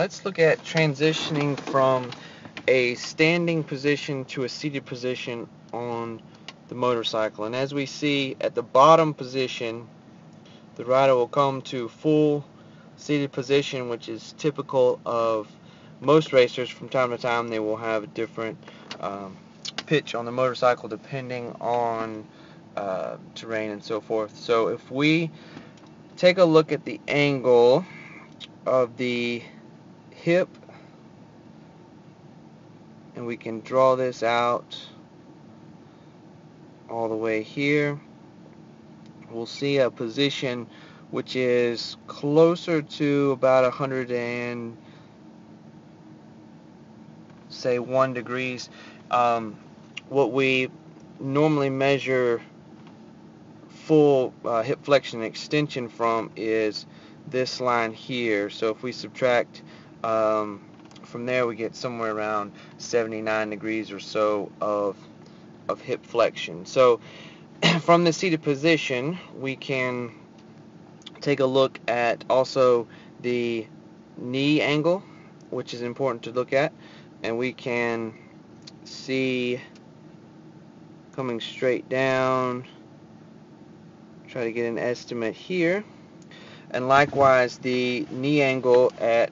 let's look at transitioning from a standing position to a seated position on the motorcycle. And as we see at the bottom position, the rider will come to full seated position, which is typical of most racers. From time to time they will have a different pitch on the motorcycle depending on terrain and so forth. So if we take a look at the angle of the hip, and we can draw this out all the way here, we'll see a position which is closer to about 101 degrees. What we normally measure full hip flexion and extension from is this line here. So if we subtract from there, we get somewhere around 79 degrees or so of hip flexion. So from the seated position, we can take a look at also the knee angle, which is important to look at, and we can see coming straight down, try to get an estimate here, and likewise the knee angle at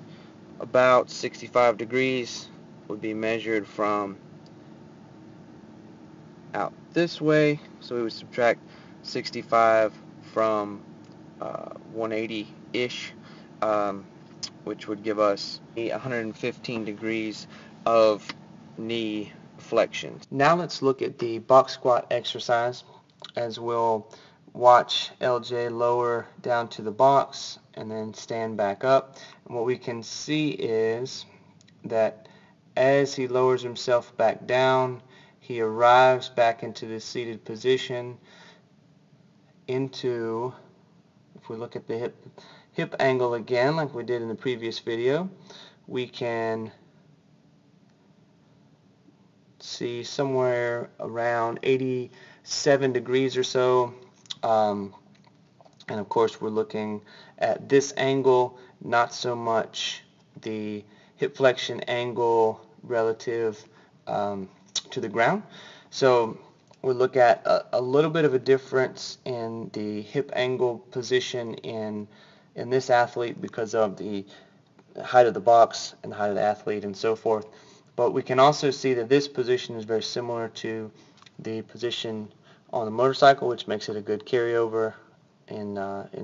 about 65 degrees would be measured from out this way. So we would subtract 65 from 180-ish, which would give us 115 degrees of knee flexion. Now let's look at the box squat exercise, as we'll watch LJ lower down to the box and then stand back up. And what we can see is that as he lowers himself back down, he arrives back into the seated position into, if we look at the hip angle again like we did in the previous video, we can see somewhere around 87 degrees or so. And of course we're looking at this angle, not so much the hip flexion angle relative to the ground. So we look at a little bit of a difference in the hip angle position in this athlete because of the height of the box and the height of the athlete and so forth. But we can also see that this position is very similar to the position on the motorcycle, which makes it a good carryover in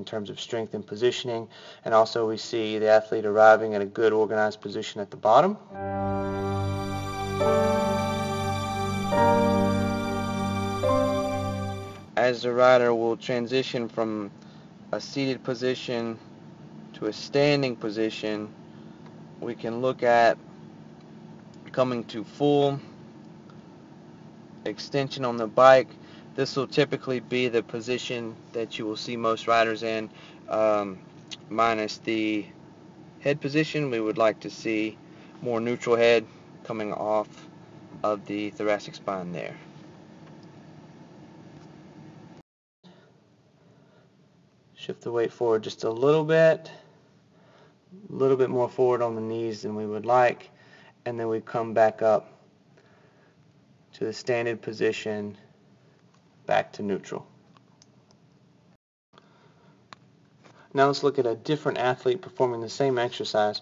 terms of strength and positioning. And also we see the athlete arriving at a good organized position at the bottom. As the rider will transition from a seated position to a standing position, we can look at coming to full extension on the bike. This will typically be the position that you will see most riders in, minus the head position. We would like to see more neutral head coming off of the thoracic spine there. Shift the weight forward just a little bit more forward on the knees than we would like, and then we come back up to the standing position, back to neutral. Now let's look at a different athlete performing the same exercise,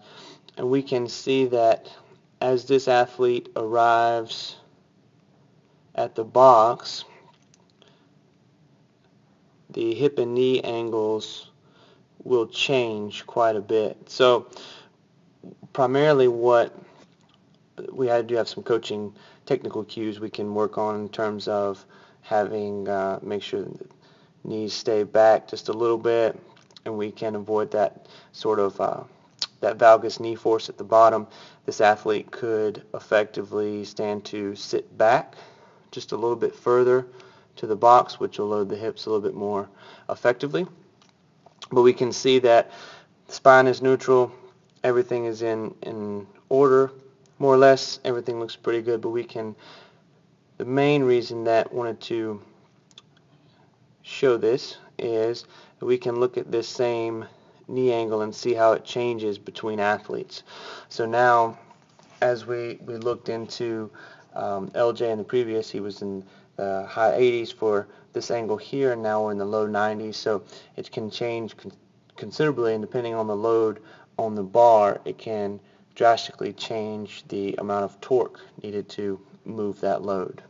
and we can see that as this athlete arrives at the box, the hip and knee angles will change quite a bit. So primarily what we do have some coaching technical cues we can work on in terms of having make sure that the knees stay back just a little bit, and we can avoid that sort of that valgus knee force at the bottom. This athlete could effectively stand to sit back just a little bit further to the box, which will load the hips a little bit more effectively. But we can see that the spine is neutral, everything is in order, more or less, everything looks pretty good. But we can, the main reason that I wanted to show this is that we can look at this same knee angle and see how it changes between athletes. So now, as we looked into LJ in the previous, he was in the high 80s for this angle here, and now we're in the low 90s. So it can change considerably, and depending on the load on the bar, it can drastically change the amount of torque needed to move that load.